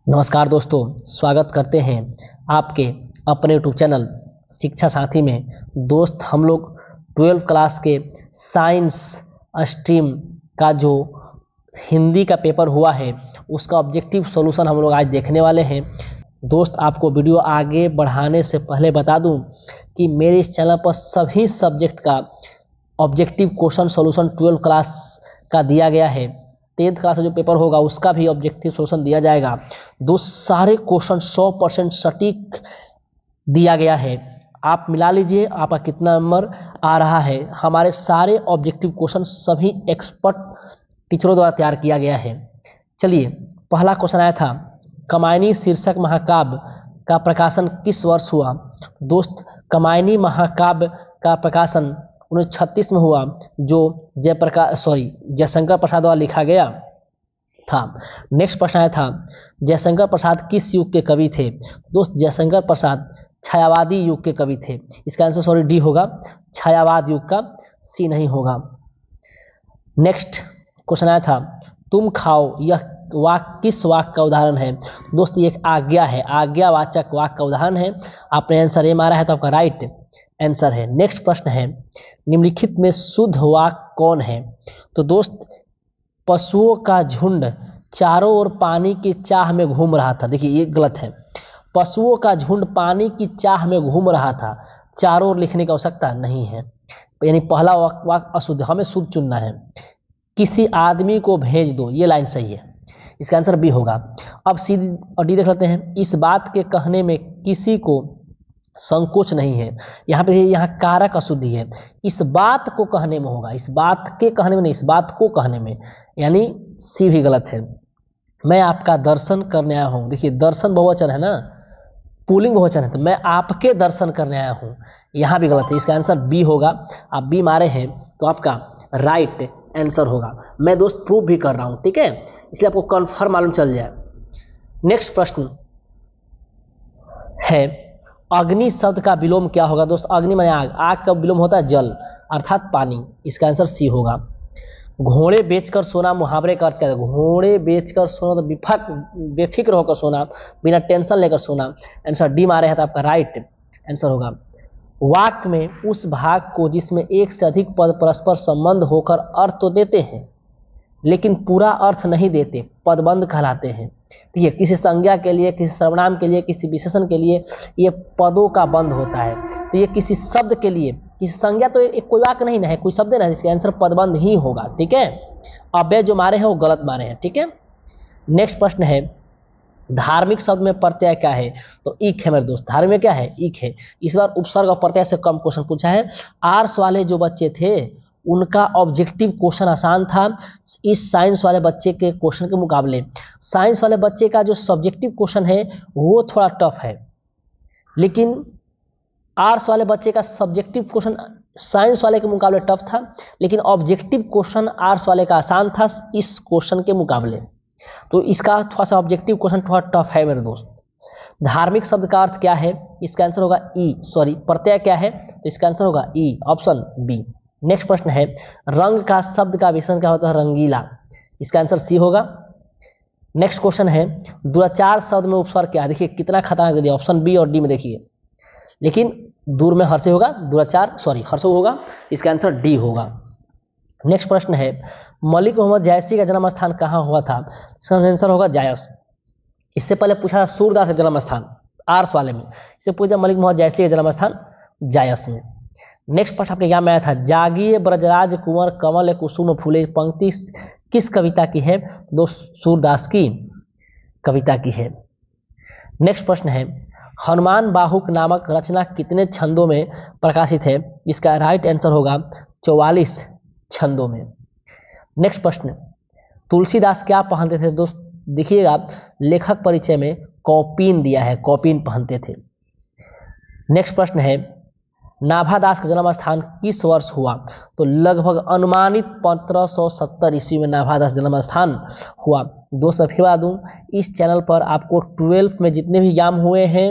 नमस्कार दोस्तों, स्वागत करते हैं आपके अपने यूट्यूब चैनल शिक्षा साथी में। दोस्त, हम लोग 12th क्लास के साइंस स्ट्रीम का जो हिंदी का पेपर हुआ है उसका ऑब्जेक्टिव सॉल्यूशन हम लोग आज देखने वाले हैं। दोस्त, आपको वीडियो आगे बढ़ाने से पहले बता दूं कि मेरे इस चैनल पर सभी सब्जेक्ट का objective question solution 12th class का दिया गया है। 10th क्लास का जो पेपर होगा उसका भी ऑब्जेक्टिव सॉल्यूशन दिया जाएगा। सारे क्वेश्चन 100% सटीक दिया गया है। आप मिला लीजिए आपका कितना नंबर आ रहा है। हमारे सारे ऑब्जेक्टिव क्वेश्चन सभी एक्सपर्ट टीचरों द्वारा तैयार किया गया है। चलिए, पहला क्वेश्चन आया था, कमायनी शीर्षक महाकाव्य का प्रकाशन किस वर्ष हुआ? दोस्त, कमायनी महाकाव्य का प्रकाशन 1936 में हुआ, जो जयशंकर प्रसाद द्वारा लिखा गया था। नेक्स्ट प्रश्न आया था, जयशंकर प्रसाद किस युग के कवि थे? दोस्त, जयशंकर प्रसाद छायावादी युग के कवि थे। इसका आंसर डी होगा, छायावाद युग का, सी नहीं होगा। नेक्स्ट क्वेश्चन आया था, तुम खाओ, यह वाक्य किस वाक्य का उदाहरण है? दोस्त, ये एक आज्ञा है, आज्ञावाचक वाक्य का उदाहरण है। आपने आंसर ए मारा है तो आपका राइट आंसर है। नेक्स्ट प्रश्न है, निम्नलिखित में शुद्ध वाक्य कौन है? तो दोस्त, पशुओं का झुंड चारों ओर पानी की चाह में घूम रहा था। देखिए, ये गलत है। पशुओं का झुंड पानी की चाह में घूम रहा था, चारों ओर लिखने की आवश्यकता नहीं है। यानी पहला वाक्य अशुद्ध, हमें शुद्ध चुनना है। किसी आदमी को भेज दो, ये लाइन सही है। इसका आंसर बी होगा। अब सी और डी देख लेते हैं। इस बात के कहने में किसी को संकोच नहीं है। यहाँ पे यहाँ कारक अशुद्धि है। इस बात को कहने में होगा, इस बात के कहने में नहीं, इस बात को कहने में, यानी सी भी गलत है। मैं आपका दर्शन करने आया हूँ। देखिए, दर्शन बहुवचन है ना, पुल्लिंग बहुवचन है, तो मैं आपके दर्शन करने आया हूँ, यहाँ भी गलत है। इसका आंसर बी होगा। आप बी मारे हैं तो आपका राइट आंसर होगा। मैं दोस्त प्रूव भी कर रहा हूँ, ठीक है, इसलिए आपको कन्फर्म मालूम चल जाए। नेक्स्ट प्रश्न है, अग्नि शब्द का विलोम क्या होगा? दोस्त, अग्नि माने आग, आग का विलोम होता है जल अर्थात पानी। इसका आंसर सी होगा। घोड़े बेचकर सोना मुहावरे का अर्थ क्या है? घोड़े बेचकर सोना तो बेफिक्र होकर सोना, बिना टेंशन लेकर सोना। आंसर डी मारे हैं तो आपका राइट आंसर होगा। वाक्य में उस भाग को जिसमें एक से अधिक पद परस्पर संबंध होकर अर्थ तो देते हैं लेकिन पूरा अर्थ नहीं देते, पदबंध कहलाते हैं। ठीक है, किसी संज्ञा के लिए, किसी सर्वनाम के लिए, किसी विशेषण के लिए ये पदों का बंध होता है। तो ये किसी शब्द के लिए, किसी संज्ञा तो एक कोई वाक्य नहीं ना है, कोई शब्द ना है, इसका आंसर पदबंध ही होगा। ठीक है, अब जो मारे हैं वो गलत मारे हैं। ठीक है, नेक्स्ट प्रश्न है, धार्मिक शब्द में प्रत्यय क्या है? तो इक है मेरे दोस्त, धार्मिक क्या है? इक है। इस बार उपसर्ग और प्रत्यय से कम क्वेश्चन पूछा है। आर्ट्स वाले जो बच्चे थे उनका ऑब्जेक्टिव क्वेश्चन आसान था इस साइंस वाले बच्चे के क्वेश्चन के मुकाबले। साइंस वाले बच्चे का जो सब्जेक्टिव क्वेश्चन है वो थोड़ा टफ है, लेकिन आर्ट्स वाले बच्चे का सब्जेक्टिव क्वेश्चन साइंस वाले के मुकाबले टफ था, लेकिन ऑब्जेक्टिव क्वेश्चन आर्ट्स वाले का आसान था इस क्वेश्चन के मुकाबले। तो इसका थोड़ा सा ऑब्जेक्टिव क्वेश्चन थोड़ा टफ है मेरे दोस्त। धार्मिक शब्द का अर्थ क्या है? इसका आंसर होगा प्रत्यय क्या है? तो इसका आंसर होगा ई, ऑप्शन बी। नेक्स्ट प्रश्न है, रंग का शब्द का विशेषण क्या होता है? रंगीला। इसका आंसर सी होगा। नेक्स्ट क्वेश्चन है, दुराचार शब्द में उपसर्ग क्या है? देखिए कितना खतरनाक दे दिया, ऑप्शन बी और डी में देखिए, लेकिन दूर में हर्ष होगा, हर्ष होगा। इसका आंसर डी होगा। नेक्स्ट प्रश्न है, मलिक मोहम्मद जायसी का जन्म स्थान कहाँ हुआ था? इसका आंसर होगा जायस। इससे पहले पूछा था सूरदास का जन्म स्थान आर्ट्स वाले में, इससे पूछा मलिक मोहम्मद जायसी का जन्म स्थान जायस में। नेक्स्ट प्रश्न आपके यहाँ में आया था, जागिए ब्रजराज कुंवर कमल कुसुम फूले, पंक्ति किस कविता की है? सूरदास की कविता की है। नेक्स्ट प्रश्न है, हनुमान बाहुक नामक रचना कितने छंदों में प्रकाशित है? इसका राइट आंसर होगा 44 छंदों में। नेक्स्ट प्रश्न, तुलसीदास क्या पहनते थे? दोस्त देखिएगा, लेखक परिचय में कौपीन दिया है, कौपीन पहनते थे। नेक्स्ट प्रश्न है, नाभादास का जन्म स्थान किस वर्ष हुआ? तो लगभग अनुमानित 1570 ईस्वी में नाभादास जन्म स्थान हुआ। दोस्त मैं फिर बता दूं, इस चैनल पर आपको 12th में जितने भी एग्जाम हुए हैं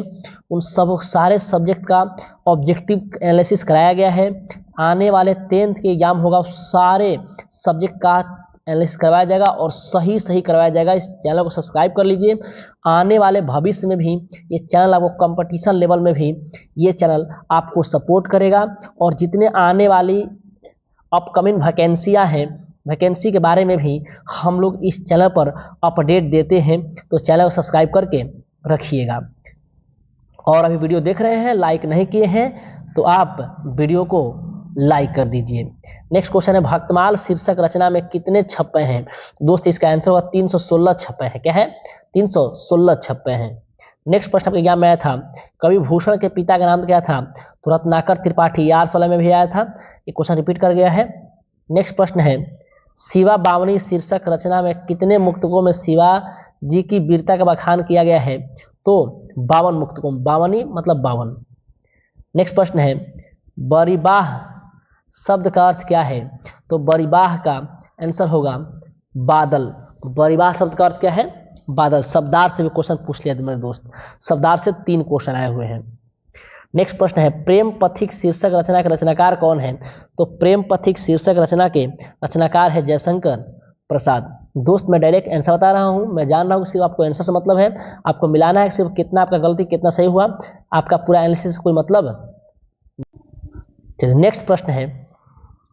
उन सब सारे सब्जेक्ट का ऑब्जेक्टिव एनालिसिस कराया गया है। आने वाले 10th के एग्जाम होगा, सारे सब्जेक्ट का एनालिसिस करवाया जाएगा और सही सही करवाया जाएगा। इस चैनल को सब्सक्राइब कर लीजिए। आने वाले भविष्य में भी ये चैनल आपको कंपटीशन लेवल में भी ये चैनल आपको सपोर्ट करेगा और जितने आने वाली अपकमिंग वैकेंसियाँ हैं, वैकेंसी के बारे में भी हम लोग इस चैनल पर अपडेट देते हैं, तो चैनल को सब्सक्राइब करके रखिएगा। और अभी वीडियो देख रहे हैं, लाइक नहीं किए हैं तो आप वीडियो को लाइक कर दीजिए। नेक्स्ट क्वेश्चन है, भक्तमाल शीर्षक रचना में कितने छप्पे हैं? दोस्त इसका आंसर होगा 316 छप्पे हैं। क्या है? 316 छप्पे हैं। नेक्स्ट प्रश्न आपके एग्जाम में आया था, कवि भूषण के पिता का नाम क्या था? तो रत्नाकर त्रिपाठी, यार 16 में भी आया था, ये क्वेश्चन रिपीट कर गया है। नेक्स्ट प्रश्न है, शिवा बावनी शीर्षक रचना में कितने मुक्तकों में शिवा जी की वीरता का बखान किया गया है? तो 52 मुक्तकों, बावनी मतलब 52। नेक्स्ट प्रश्न है, बरिबाह शब्द का अर्थ क्या है? तो बरिबाह का आंसर होगा बादल। बरिबाह शब्द का अर्थ क्या है? बादल। शब्दार्थ से भी क्वेश्चन पूछ लिया था मेरे दोस्त, शब्दार्थ से 3 क्वेश्चन आए हुए हैं। नेक्स्ट प्रश्न है, प्रेम पथिक शीर्षक रचना के रचनाकार कौन है? तो प्रेम पथिक शीर्षक रचना के रचनाकार है जयशंकर प्रसाद। दोस्त मैं डायरेक्ट आंसर बता रहा हूं, मैं जान रहा हूं सिर्फ आपको आंसर से मतलब है, आपको मिलाना है सिर्फ कितना आपका गलती कितना सही हुआ, आपका पूरा एनालिसिस कोई मतलब। चलिए नेक्स्ट प्रश्न है,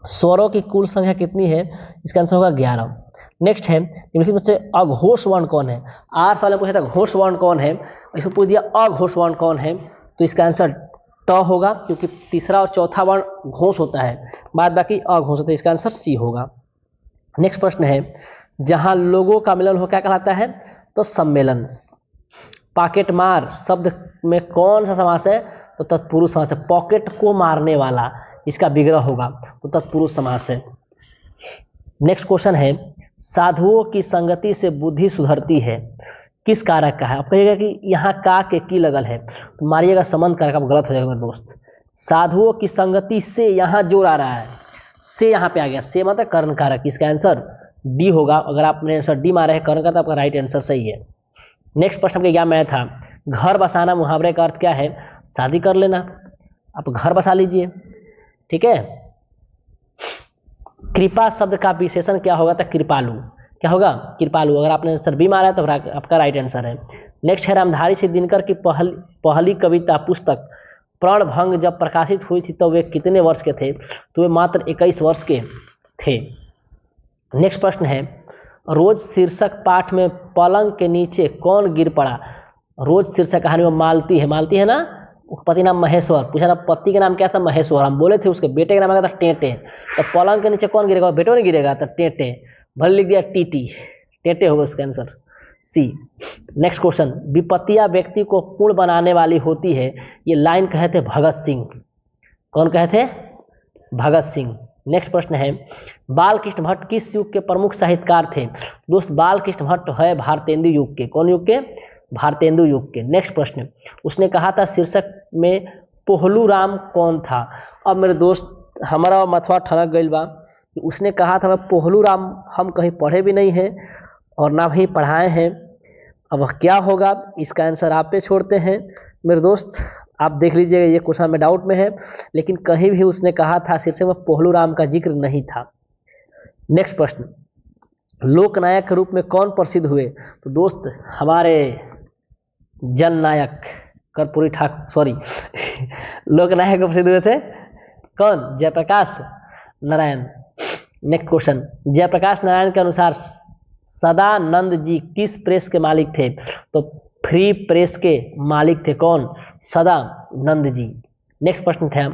स्वरों की कुल संख्या कितनी है? इसका आंसर होगा 11। नेक्स्ट है, निम्नलिखित में से अघोष वर्ण कौन है? आर साल में पूछा था घोष वर्ण कौन है, इसमें पूछ दिया अघोष वर्ण कौन है, तो इसका आंसर ट होगा, क्योंकि तीसरा और चौथा वर्ण घोष होता है, बाद बाकी अघोष होता है, इसका आंसर सी होगा। नेक्स्ट प्रश्न है, जहां लोगों का मिलन हो क्या कहलाता है? तो सम्मेलन। पॉकेट मार शब्द में कौन सा समास है? तो तत्पुरुष समास है। पॉकेट को मारने वाला, इसका विग्रह होगा, तो तत्पुरुष समास है। नेक्स्ट क्वेश्चन है, साधुओं की संगति से बुद्धि सुधरती है, किस कारक का है? आप कहिएगा कि यहाँ का के की लगल है, तो मारिएगा संबंध कारक, आप गलत हो जाएगा मेरे दोस्त। साधुओं की संगति से यहाँ जोर आ रहा है, से यहाँ पे आ गया, से मतलब कर्ण कारक, इसका आंसर डी होगा। अगर आपने आंसर डी मारा है कर्ण का, तो आपका राइट आंसर सही है। नेक्स्ट प्रश्न आपके एग्जाम में आया था, घर बसाना मुहावरे का अर्थ क्या है? शादी कर लेना, आप घर बसा लीजिए, ठीक है। कृपा शब्द का विशेषण क्या होगा? तो कृपालु। क्या होगा? कृपालु। अगर आपने आंसर बी मारा है तो आपका राइट आंसर है। नेक्स्ट है, रामधारी सिंह दिनकर की पहली कविता पुस्तक प्रणभंग जब प्रकाशित हुई थी तो वे कितने वर्ष के थे? तो वे मात्र 21 वर्ष के थे। नेक्स्ट प्रश्न है, रोज शीर्षक पाठ में पलंग के नीचे कौन गिर पड़ा? रोज शीर्षक कहानी में मालती है, मालती है ना, पति नाम महेश्वर, पूछा ना पति का नाम क्या था? महेश्वर। हम बोले थे उसके बेटे का नाम क्या था? टेटे। तो पलंग के नीचे कौन गिरेगा? बेटो नहीं गिरेगा, तो टेटे। भले लिख दिया टीटी, टेटे होगा उसका आंसर सी। नेक्स्ट क्वेश्चन, विपत्तियां व्यक्ति को पूर्ण बनाने वाली होती है, ये लाइन कहे थे भगत सिंह। कौन कहे थे? भगत सिंह। नेक्स्ट प्रश्न है, बालकृष्ण भट्ट किस युग के प्रमुख साहित्यकार थे? दोस्त बालकृष्ण भट्ट है भारतेंदु युग के। कौन युग के? भारतेंदु युग के। नेक्स्ट प्रश्न, उसने कहा था शीर्षक में पोहलू राम कौन था? अब मेरे दोस्त हमारा मथुआ ठनक गइल बा कि उसने कहा था पोहलू राम, हम कहीं पढ़े भी नहीं हैं और ना भी पढ़ाए हैं। अब क्या होगा, इसका आंसर आप पे छोड़ते हैं मेरे दोस्त, आप देख लीजिएगा, ये क्वेश्चन में डाउट में है, लेकिन कहीं भी उसने कहा था शीर्षक में पोहलू राम का जिक्र नहीं था। नेक्स्ट प्रश्न, लोकनायक के रूप में कौन प्रसिद्ध हुए? तो दोस्त हमारे जननायक कर्पूरी ठाकुर, सॉरी लोकनायक प्रसिद्ध हुए थे कौन? जयप्रकाश नारायण। नेक्स्ट क्वेश्चन, जयप्रकाश नारायण के अनुसार सदानंद जी किस प्रेस के मालिक थे? तो फ्री प्रेस के मालिक थे। कौन? सदानंद जी। नेक्स्ट प्रश्न था,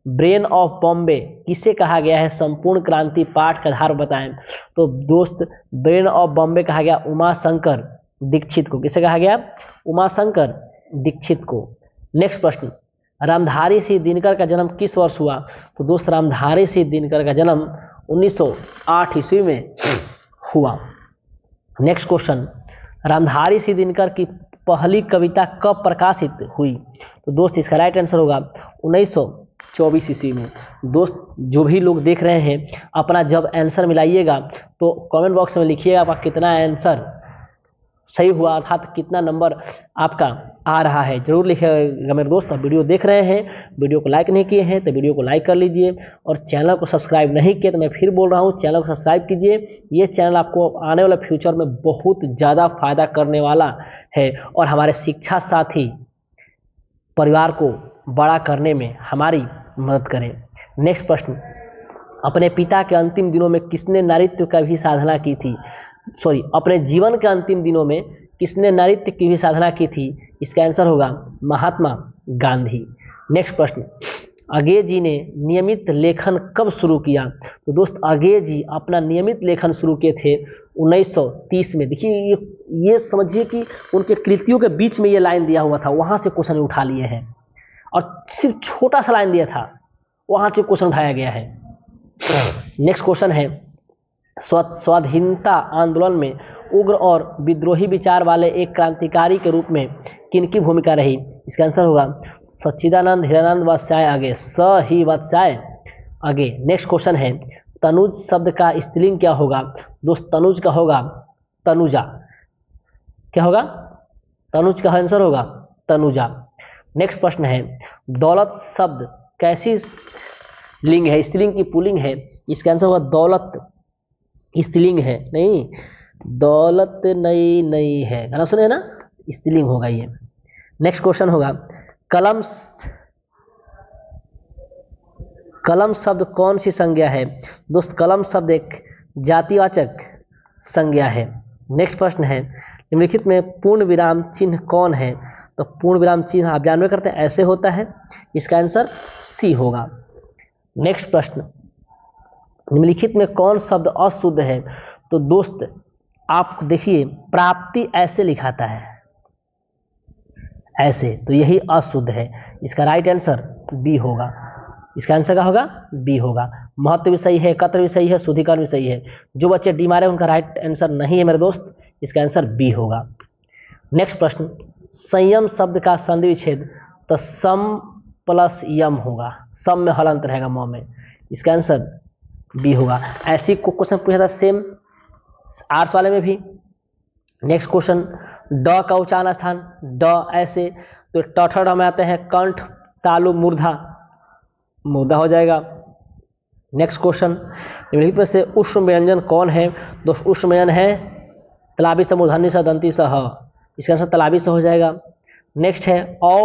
ब्रेन ऑफ बॉम्बे किसे कहा गया है? संपूर्ण क्रांति पाठ का आधार बताएं। तो दोस्त ब्रेन ऑफ बॉम्बे कहा गया उमा शंकर दीक्षित को। किसे कहा गया? उमा शंकर दीक्षित को। नेक्स्ट प्रश्न, रामधारी सिंह दिनकर का जन्म किस वर्ष हुआ? तो दोस्त रामधारी सिंह दिनकर का जन्म 1908 ईस्वी में हुआ। नेक्स्ट क्वेश्चन, रामधारी सिंह दिनकर की पहली कविता कब प्रकाशित हुई? तो दोस्त इसका राइट आंसर होगा 1924 ईस्वी में। दोस्त जो भी लोग देख रहे हैं अपना जब आंसर मिलाइएगा तो कमेंट बॉक्स में लिखिएगा आपका कितना आंसर सही हुआ, अर्थात कितना नंबर आपका आ रहा है जरूर लिखिएगा मेरे दोस्त। वीडियो देख रहे हैं, वीडियो को लाइक नहीं किए हैं तो वीडियो को लाइक कर लीजिए, और चैनल को सब्सक्राइब नहीं किए तो मैं फिर बोल रहा हूँ चैनल को सब्सक्राइब कीजिए। ये चैनल आपको आने वाले फ्यूचर में बहुत ज़्यादा फायदा करने वाला है, और हमारे शिक्षा साथी परिवार को बड़ा करने में हमारी मदद करें। नेक्स्ट प्रश्न, अपने पिता के अंतिम दिनों में किसने नारीत्व का भी साधना की थी? अपने जीवन के अंतिम दिनों में किसने नारीत्व की भी साधना की थी? इसका आंसर होगा महात्मा गांधी। नेक्स्ट प्रश्न, अगे जी ने नियमित लेखन कब शुरू किया? तो दोस्त अगे जी अपना नियमित लेखन शुरू किए थे 1930 में। देखिए ये समझिए कि उनके कृतियों के बीच में ये लाइन दिया हुआ था, वहां से क्वेश्चन उठा लिए हैं, और सिर्फ छोटा सा लाइन दिया था, वहां से क्वेश्चन उठाया गया है। नेक्स्ट क्वेश्चन है, स्वाधीनता आंदोलन में उग्र और विद्रोही विचार वाले एक क्रांतिकारी के रूप में किनकी भूमिका रही? इसका आंसर होगा सच्चिदानंद हीरानंद वात्स्याय आगे, ही वात्स्याय आगे। नेक्स्ट क्वेश्चन है, तनुज शब्द का स्त्रीलिंग क्या होगा? दोस्त तनुज का होगा तनुजा। क्या होगा? तनुज का आंसर होगा तनुजा। नेक्स्ट प्रश्न है, दौलत शब्द कैसी लिंग है? स्त्रीलिंग की पुल्लिंग है? इसका आंसर होगा दौलत स्त्रीलिंग है, नहीं दौलत नई है, गाना सुने ना, स्त्रीलिंग होगा ये। नेक्स्ट क्वेश्चन होगा, कलम शब्द कौन सी संज्ञा है? दोस्त कलम शब्द एक जातिवाचक संज्ञा है। नेक्स्ट प्रश्न है, निम्नलिखित में पूर्ण विराम चिन्ह कौन है? तो पूर्ण विराम चिन्ह आप जानवे करते हैं ऐसे होता है, इसका आंसर सी होगा। नेक्स्ट प्रश्न, निम्नलिखित में कौन शब्द अशुद्ध है? तो दोस्त आप देखिए प्राप्ति ऐसे लिखाता है, ऐसे, तो यही अशुद्ध है। इसका राइट आंसर बी होगा। इसका आंसर क्या होगा? बी होगा। महत्व भी सही है, एकत्र भी सही है, शुद्धिकरण भी सही है। जो बच्चे डी मारे उनका राइट आंसर नहीं है मेरे दोस्त, इसका आंसर बी होगा। नेक्स्ट प्रश्न, संयम शब्द का संधि विच्छेद? तो सम प्लस यम होगा, सम में हलंत रहेगा म में, इसका आंसर बी होगा। ऐसी को क्वेश्चन पूछा था सेम आर्ट्स वाले में भी। नेक्स्ट क्वेश्चन, ड का उच्चारण स्थान ड ऐसे, तो टठड़ में आते हैं कंठ तालु मूर्धा, मूर्धा हो जाएगा। नेक्स्ट क्वेश्चन, निम्नलिखित में से उष्ण व्यंजन कौन है? दोस्त उष्ण व्यंजन है तलाबी से मूर्धन्य से दंती से ह, इसका आंसर तलाबी से हो जाएगा। नेक्स्ट है औ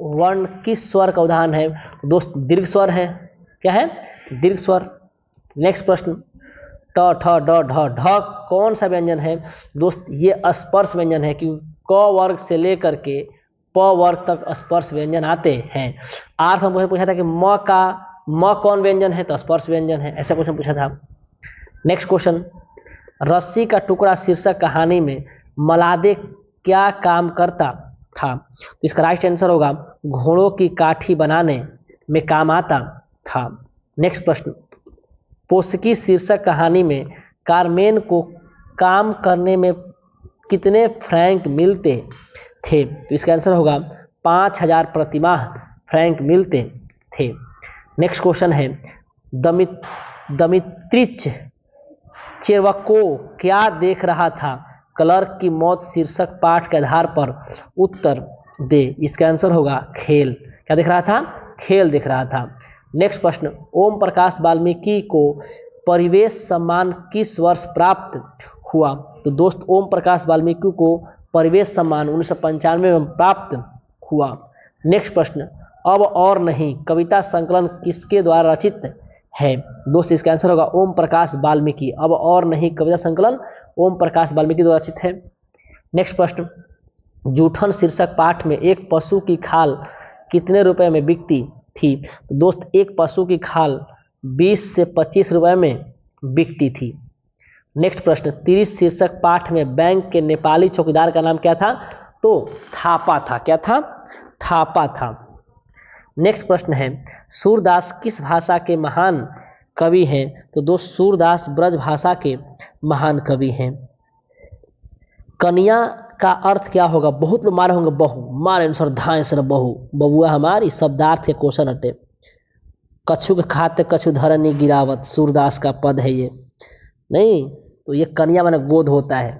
वर्ण किस स्वर का उदाहरण है? दोस्त दीर्घ स्वर है। क्या है? दीर्घ स्वर। नेक्स्ट प्रश्न, ट ठ ड ढ ढ कौन सा व्यंजन है? दोस्त ये स्पर्श व्यंजन है, क्योंकि क वर्ग से लेकर के प वर्ग तक स्पर्श व्यंजन आते हैं। आर से पूछा था कि म कौन व्यंजन है? तो स्पर्श व्यंजन है, ऐसा क्वेश्चन पूछा था। नेक्स्ट क्वेश्चन, रस्सी का टुकड़ा शीर्षक कहानी में मलादे क्या काम करता था? तो इसका राइट आंसर होगा घोड़ों की काठी बनाने में काम आता था। नेक्स्ट प्रश्न, पोस्की शीर्षक कहानी में कारमेन को काम करने में कितने फ्रैंक मिलते थे? तो इसका आंसर होगा 5000 प्रतिमाह फ्रैंक मिलते थे। नेक्स्ट क्वेश्चन है, दमित्रिच चेरवको क्या देख रहा था? क्लर्क की मौत शीर्षक पाठ के आधार पर उत्तर दे। इसका आंसर होगा खेल। क्या देख रहा था? खेल देख रहा था। नेक्स्ट प्रश्न, ओम प्रकाश वाल्मीकि को परिवेश सम्मान किस वर्ष प्राप्त हुआ? तो दोस्त ओम प्रकाश वाल्मीकि को परिवेश सम्मान 1995 में प्राप्त हुआ। नेक्स्ट प्रश्न, अब और नहीं कविता संकलन किसके द्वारा रचित है? दोस्त इसका आंसर होगा ओम प्रकाश वाल्मीकि। अब और नहीं कविता संकलन ओम प्रकाश वाल्मीकि द्वारा रचित है। नेक्स्ट प्रश्न, जूठन शीर्षक पाठ में एक पशु की खाल कितने रुपए में बिकती थी? तो दोस्त एक पशु की खाल 20 से 25 रुपए में बिकती थी। नेक्स्ट प्रश्न, 30 शीर्षक पाठ में बैंक के नेपाली चौकीदार का नाम क्या था? तो थापा था। क्या था? थापा था। नेक्स्ट प्रश्न है, सूरदास किस भाषा के महान कवि हैं? तो दोस्त सूरदास ब्रज भाषा के महान कवि हैं। कन्या का अर्थ क्या होगा? बहुत लोग मारे होंगे बहु, मारे अनुसार धाय सर बहु, बबुआ हमारी शब्दार्थ के क्वेश्चन हटे। कछु के खाते कछु धरनी गिरावत, सूरदास का पद है ये, नहीं तो ये कन्या माने गोद होता है,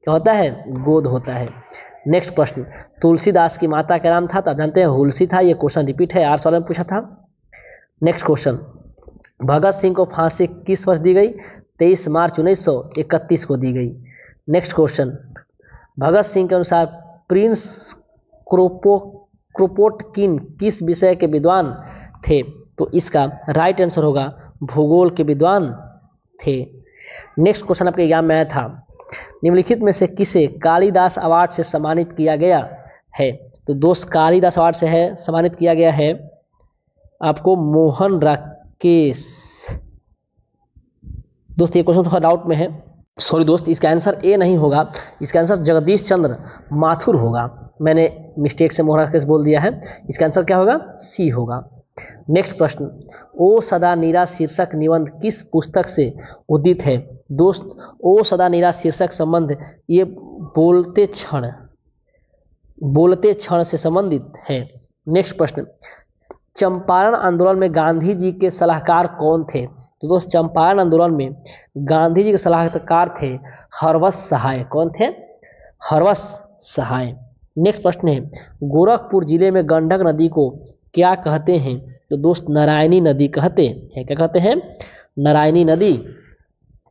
क्या होता है, गोद होता है। नेक्स्ट प्रश्न, तुलसीदास की माता का नाम था, तो आप जानते हैं हुलसी था। ये क्वेश्चन रिपीट है, 8 साल में पूछा था। नेक्स्ट क्वेश्चन, भगत सिंह को फांसी किस वर्ष दी गई, 23 मार्च 1931 को दी गई। नेक्स्ट क्वेश्चन, भगत सिंह के अनुसार प्रिंस क्रोपोटकिन किस विषय के विद्वान थे, तो इसका राइट आंसर होगा भूगोल के विद्वान थे। नेक्स्ट क्वेश्चन आपके एग्जाम में आया था, निम्नलिखित में से किसे कालिदास अवार्ड से सम्मानित किया गया है, तो दोस्त कालिदास अवार्ड से है सम्मानित किया गया है आपको मोहन राकेश। दोस्त ये क्वेश्चन थोड़ा डाउट में है, सॉरी दोस्त, इसका आंसर ए नहीं होगा, इसका आंसर जगदीश चंद्र माथुर होगा। मैंने मिस्टेक से मोहन राकेश बोल दिया है, इसका आंसर क्या होगा, सी होगा। नेक्स्ट प्रश्न, ओ सदा नीरा शीर्षक निबंध किस पुस्तक से उदित है, दोस्त ओ सदा नीरा शीर्षक संबंध ये बोलते क्षण से संबंधित है। नेक्स्ट प्रश्न, चंपारण आंदोलन में गांधी जी के सलाहकार कौन थे, तो दोस्त चंपारण आंदोलन में गांधी जी के सलाहकार थे हरवश सहाय। कौन थे, हरवश सहाय। नेक्स्ट प्रश्न है, गोरखपुर जिले में गंडक नदी को क्या कहते हैं, तो दोस्त नारायणी नदी कहते हैं। क्या कहते हैं, नारायणी नदी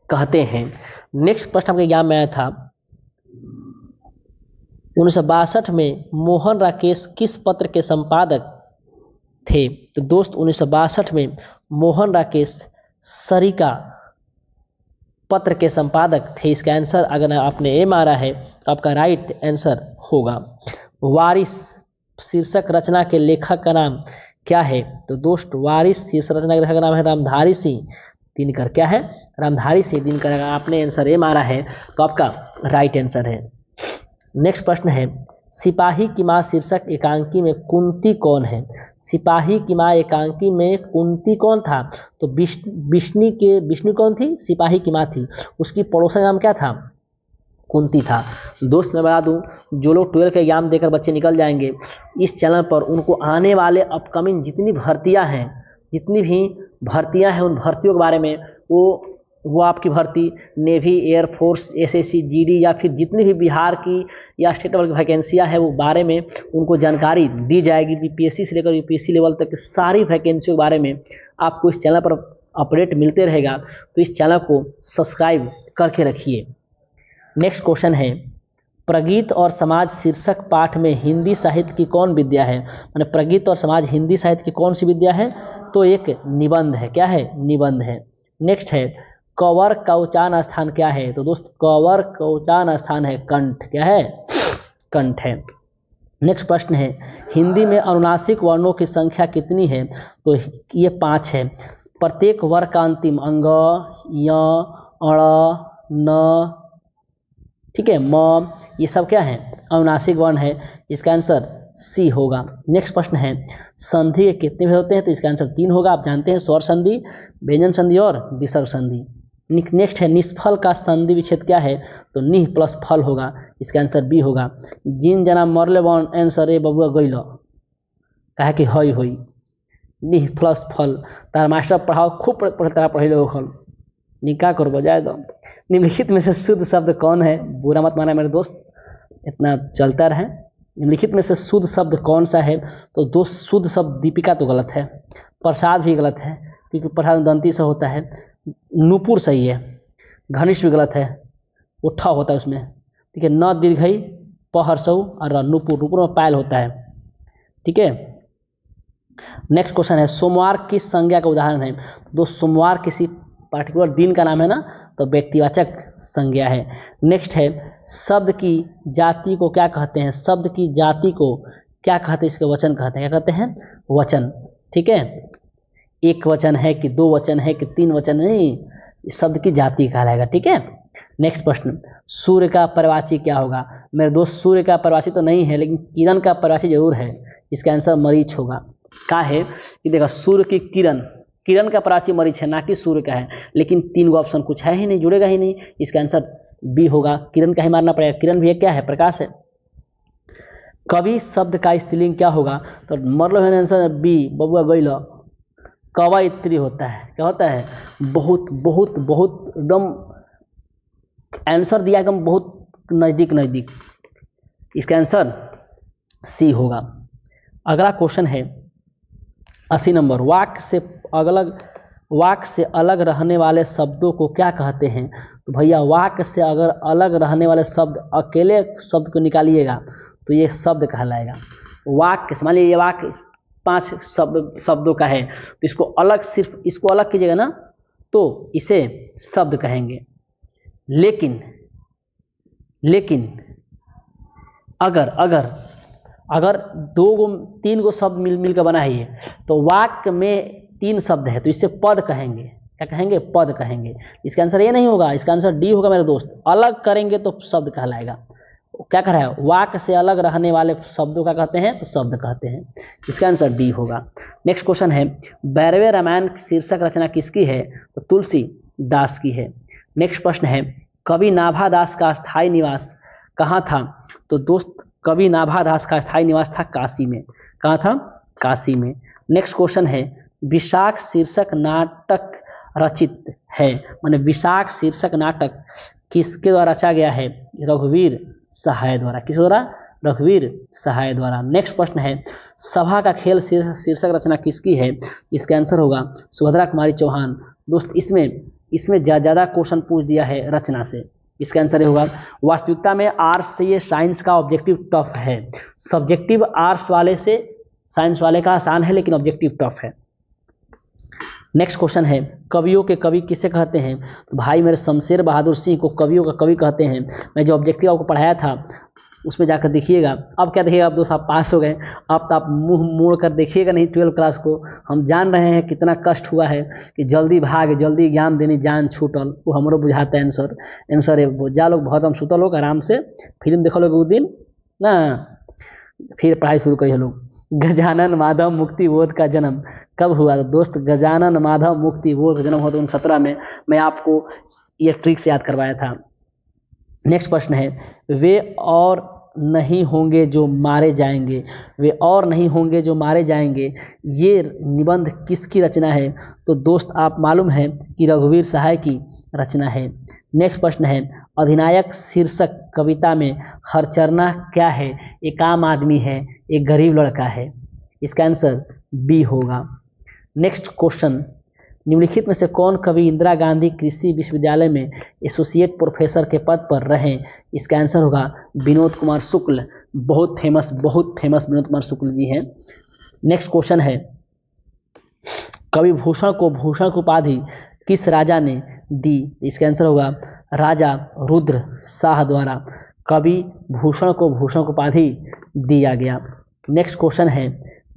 कहते हैं। नेक्स्ट प्रश्न आपके एग्जाम में आया था, 1962 में मोहन राकेश किस पत्र के संपादक थे, तो दोस्त 1962 में मोहन राकेश सरिका पत्र के संपादक थे। इसका आंसर अगर आपने ए मारा है तो आपका राइट आंसर होगा। वारिस शीर्षक रचना के लेखक का नाम क्या है, तो दोस्त वारिस शीर्षक रचना के लेखक का नाम है रामधारी सिंह दिनकर। क्या है, रामधारी सिंह दिनकर। अगर आपने आंसर ए मारा है तो आपका राइट आंसर है। नेक्स्ट प्रश्न है, सिपाही की मां शीर्षक एकांकी में कुंती कौन है, सिपाही की मां एकांकी में कुंती कौन था, तो विष्णु कौन थी, सिपाही की मां थी, उसकी पड़ोसन नाम क्या था, कुंती था। दोस्त मैं बता दूं, जो लोग 12 के एग्जाम देकर बच्चे निकल जाएंगे, इस चैनल पर उनको आने वाले अपकमिंग जितनी भर्तियां हैं उन भर्तियों के बारे में वो आपकी भर्ती नेवी, एयरफोर्स, एसएससी, जीडी या फिर जितनी भी बिहार की या स्टेट लेवल की वैकेंसियाँ है वो बारे में उनको जानकारी दी जाएगी। बीपीएससी से लेकर यूपीएससी लेवल तक सारी वैकेंसियों के बारे में आपको इस चैनल पर अपडेट मिलते रहेगा, तो इस चैनल को सब्सक्राइब करके रखिए। नेक्स्ट क्वेश्चन है, प्रगीत और समाज शीर्षक पाठ में हिंदी साहित्य की कौन विद्या है, माने प्रगीत और समाज हिंदी साहित्य की कौन सी विद्या है, तो एक निबंध है। क्या है, निबंध है। नेक्स्ट है, कवर कवचान स्थान क्या है, तो दोस्त कवर कवचान स्थान है कंठ। क्या है, कंठ है। नेक्स्ट प्रश्न है, हिंदी में अनुनासिक वर्णों की संख्या कितनी है, तो ये 5 है। प्रत्येक वर्ग का अंतिम अंग, य, अण, न, ठीक है, म, ये सब क्या है, अनुनासिक वर्ण है। इसका आंसर सी होगा। नेक्स्ट प्रश्न है, संधि के कितने भेद होते हैं, तो इसका आंसर 3 होगा। आप जानते हैं, स्वर संधि, व्यंजन संधि और विसर्ग संधि। नेक्स्ट है, निष्फल का संधि विच्छेद क्या है, तो निह प्लस फल होगा। इसका आंसर बी होगा। जिन जना मरले वन आंसर ए बबुआ गइल, कहे कि हई होई, निह प्लस फल। तार मास्टर पढ़ाओ खूब पढ़े लोग निका कर बजाय दो। निम्नलिखित में से शुद्ध शब्द कौन है, बुरा मत माना मेरे दोस्त, इतना चलता रहे। निम्नलिखित में से शुद्ध शब्द कौन सा है, तो दोस्त शुद्ध शब्द दीपिका तो गलत है, प्रसाद भी गलत है क्योंकि प्रसाद दंती से होता है, नूपुर सही है, घनिष्ठ भी गलत है, उठा होता है उसमें, ठीक है। न दीर्घई पहरसऊ और नूपुर, नूपुर में पायल होता है, ठीक है। नेक्स्ट क्वेश्चन है, सोमवार किस संज्ञा का उदाहरण है, दोस्त सोमवार किसी पार्टिकुलर दिन का नाम है ना, तो व्यक्तिवाचक संज्ञा है। नेक्स्ट है, शब्द की जाति को क्या कहते हैं, शब्द की जाति को क्या कहते हैं, इसके वचन कहते हैं। क्या कहते हैं, वचन, ठीक है। एक वचन है कि 2 वचन है कि 3 वचन, नहीं, शब्द की जाति कहलाएगा, ठीक है। नेक्स्ट प्रश्न, सूर्य का परिवाची क्या होगा, मेरे दोस्त सूर्य का परिवाची तो नहीं है, लेकिन किरण का परिवाची जरूर है। इसका आंसर मरीच होगा। क्या है कि देखा, सूर्य की किरण, किरण का परिवाची मरीच है, ना कि सूर्य का है, लेकिन 3 ऑप्शन कुछ है ही नहीं, जुड़ेगा ही नहीं। इसका आंसर बी होगा, किरण का ही मारना पड़ेगा। किरण भी क्या है, प्रकाश है। कवि शब्द का स्त्रीलिंग क्या होगा, तो मतलब आंसर बी, बबुआ गइल, कवयित्री होता है। क्या होता है, बहुत बहुत बहुत एकदम आंसर दिया एकदम बहुत नजदीक नजदीक, इसका आंसर सी होगा। अगला क्वेश्चन है 80 नंबर, वाक्य से अलग रहने वाले शब्दों को क्या कहते हैं? तो भैया वाक्य से अगर अलग रहने वाले शब्द, अकेले शब्द को निकालिएगा तो ये शब्द कहलाएगा। वाक्य मान लीजिए ये वाक्य 5 शब्दों का है, तो इसको अलग, सिर्फ इसको अलग कीजिएगा ना तो इसे शब्द कहेंगे। लेकिन अगर 3 गो शब्द मिलकर बना है ये, तो वाक्य में 3 शब्द है तो इसे पद कहेंगे। क्या कहेंगे? पद कहेंगे। इसका आंसर ये नहीं होगा, इसका आंसर डी होगा मेरे दोस्त। अलग करेंगे तो शब्द कहलाएगा। क्या कह रहा है? वाक्य से अलग रहने वाले शब्दों का कहते हैं तो शब्द कहते हैं। इसका आंसर डी होगा। नेक्स्ट क्वेश्चन है 12वें रामायण शीर्षक रचना किसकी है? तो तुलसी दास की है। नेक्स्ट प्रश्न है कवि नाभा दास का स्थायी निवास कहाँ था? तो दोस्त कवि नाभा दास का स्थायी निवास था काशी में। कहाँ था? काशी में। नेक्स्ट क्वेश्चन है विशाख शीर्षक नाटक रचित है, माने विशाख शीर्षक नाटक किसके द्वारा रचा गया है? रघुवीर सहाय द्वारा। किसके द्वारा? रघुवीर सहाय द्वारा। नेक्स्ट प्रश्न है सभा का खेल शीर्षक रचना किसकी है? इसका आंसर होगा सुभद्रा कुमारी चौहान। दोस्त इसमें ज़्यादा क्वेश्चन पूछ दिया है रचना से। इसका आंसर होगा वास्तविकता में आर्ट्स से ये साइंस का ऑब्जेक्टिव टफ है। सब्जेक्टिव आर्ट्स वाले से साइंस वाले का आसान है, लेकिन ऑब्जेक्टिव टफ है। नेक्स्ट क्वेश्चन है कवियों के कवि किसे कहते हैं? तो भाई मेरे शमशेर बहादुर सिंह को कवियों का कवि कहते हैं। मैं जो ऑब्जेक्टिव आपको पढ़ाया था उसमें जाकर देखिएगा। अब क्या देखिएगा? अब दोस्त आप पास हो गए, अब तो आप मुंह मोड़ कर देखिएगा नहीं 12 क्लास को। हम जान रहे हैं कितना कष्ट हुआ है कि जल्दी भाग जल्दी ज्ञान देनी जान छूटल, वो हमरो बुझाता है आंसर है। जा लोग बहुत हम सुतल लोग आराम से फिल्म देखो लोग उस दिन ना, फिर पढ़ाई शुरू करिए लोग। गजानन माधव मुक्ति बोध का जन्म कब हुआ? तो दोस्त गजानन माधव मुक्ति बोध का जन्म हुआ 2017 में। मैं आपको ये ट्रिक से याद करवाया था। नेक्स्ट प्रश्न है वे और नहीं होंगे जो मारे जाएंगे। वे और नहीं होंगे जो मारे जाएंगे, ये निबंध किसकी रचना है? तो दोस्त आप मालूम है कि रघुवीर सहाय की रचना है। नेक्स्ट प्रश्न है अधिनायक शीर्षक कविता में हरचरना क्या है? एक आम आदमी है, एक गरीब लड़का है। इसका आंसर बी होगा। नेक्स्ट क्वेश्चन निम्नलिखित में से कौन कवि इंदिरा गांधी कृषि विश्वविद्यालय में एसोसिएट प्रोफेसर के पद पर रहे? इसका आंसर होगा विनोद कुमार शुक्ल। बहुत फेमस विनोद कुमार शुक्ल जी हैं। नेक्स्ट क्वेश्चन है कवि भूषण को भूषण की उपाधि किस राजा ने दी? इसका आंसर होगा राजा रुद्र शाह द्वारा कवि भूषण को भूषण की उपाधि दिया गया। नेक्स्ट क्वेश्चन है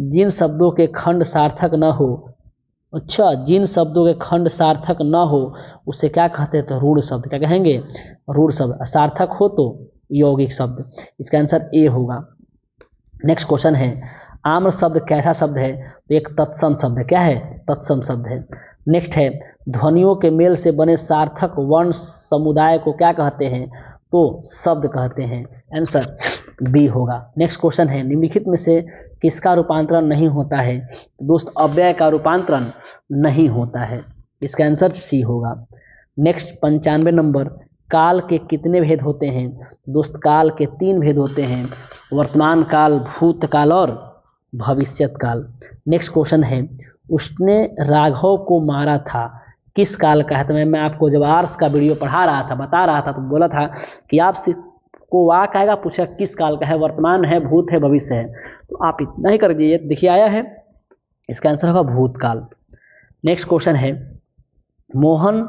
जिन शब्दों के खंड सार्थक न हो, अच्छा जिन शब्दों के खंड सार्थक न हो उसे क्या कहते हैं? तो रूढ़ शब्द। क्या कहेंगे? रूढ़ शब्द। सार्थक हो तो यौगिक शब्द। इसका आंसर ए होगा। नेक्स्ट क्वेश्चन है आम्र शब्द कैसा शब्द है? तो एक तत्सम शब्द है। क्या है? तत्सम शब्द है। नेक्स्ट है ध्वनियों के मेल से बने सार्थक वर्ण समुदाय को क्या कहते हैं? तो शब्द कहते हैं। आंसर बी होगा। नेक्स्ट क्वेश्चन है निम्नलिखित में से किसका रूपांतरण नहीं होता है? तो दोस्त अव्यय का रूपांतरण नहीं होता है। इसका आंसर सी होगा। नेक्स्ट 95 नंबर काल के कितने भेद होते हैं? दोस्त काल के 3 भेद होते हैं, वर्तमान काल, भूतकाल और भविष्यत काल। नेक्स्ट क्वेश्चन है उसने राघव को मारा था किस काल का है? तो मैं आपको जब आर्ट्स का वीडियो पढ़ा रहा था, बता रहा था, तो बोला था कि आपसे को वाक आएगा, पूछा किस काल का है, वर्तमान है, भूत है, भविष्य है। तो आप इतना ही कर दीजिए। देखिए आया है, इसका आंसर होगा भूतकाल। नेक्स्ट क्वेश्चन है मोहन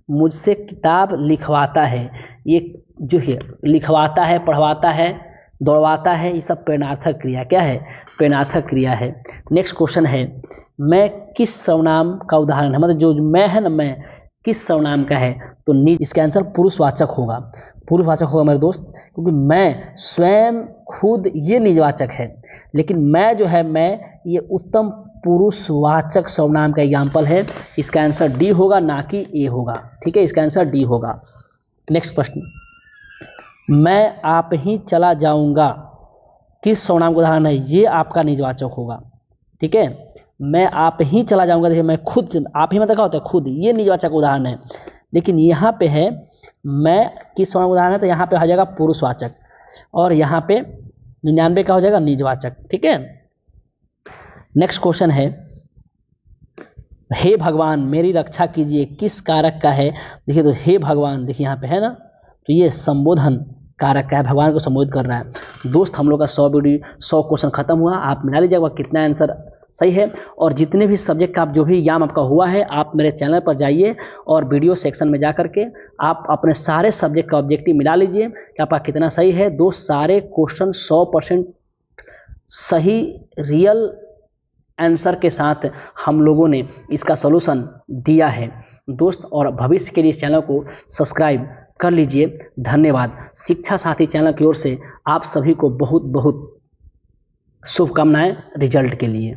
मुझसे किताब लिखवाता है। ये जो है लिखवाता है, पढ़वाता है, दौड़वाता है, ये सब प्रेरणार्थक क्रिया। क्या है? प्रेरणार्थक क्रिया है। नेक्स्ट क्वेश्चन है मैं किस सर्वनाम का उदाहरण है? मतलब जो मैं है ना, मैं किस सर्वनाम का है? तो निज। इसका आंसर पुरुषवाचक होगा। पुरुषवाचक होगा मेरे दोस्त, क्योंकि मैं स्वयं खुद ये निजवाचक है, लेकिन मैं जो है मैं ये उत्तम पुरुषवाचक सर्वनाम का एग्जाम्पल है। इसका आंसर डी होगा, ना कि ए होगा। ठीक है, इसका आंसर डी होगा। नेक्स्ट प्रश्न मैं आप ही चला जाऊंगा किस सर्वनाम का उदाहरण है? ये आपका निजवाचक होगा। ठीक है, मैं आप ही चला जाऊंगा, देखिए मैं खुद, आप ही मतलब क्या होता है? खुद। ये निजवाचक उदाहरण है। लेकिन यहाँ पे है मैं किस सर्वनाम का उदाहरण है, तो यहाँ पे हो जाएगा पुरुषवाचक, और यहाँ पे 99 का हो जाएगा निजवाचक। ठीक है, नेक्स्ट क्वेश्चन है, हे भगवान मेरी रक्षा कीजिए किस कारक का है। देखिए तो हे भगवान, देखिए यहाँ पे है ना, तो ये संबोधन कारक का है, भगवान को संबोधित कर रहा है। दोस्त हम लोग का 100 क्वेश्चन खत्म हुआ, आप मिला लीजिएगा कितना आंसर सही है। और जितने भी सब्जेक्ट का आप जो भी एग्जाम आपका हुआ है, आप मेरे चैनल पर जाइए और वीडियो सेक्शन में जा करके आप अपने सारे सब्जेक्ट का ऑब्जेक्टिव मिला लीजिए कि आपका कितना सही है। दोस्त सारे क्वेश्चन 100% सही रियल आंसर के साथ हम लोगों ने इसका सॉल्यूशन दिया है दोस्त। और भविष्य के लिए इस चैनल को सब्सक्राइब कर लीजिए। धन्यवाद। शिक्षा साथी चैनल की ओर से आप सभी को बहुत बहुत शुभकामनाएं रिजल्ट के लिए।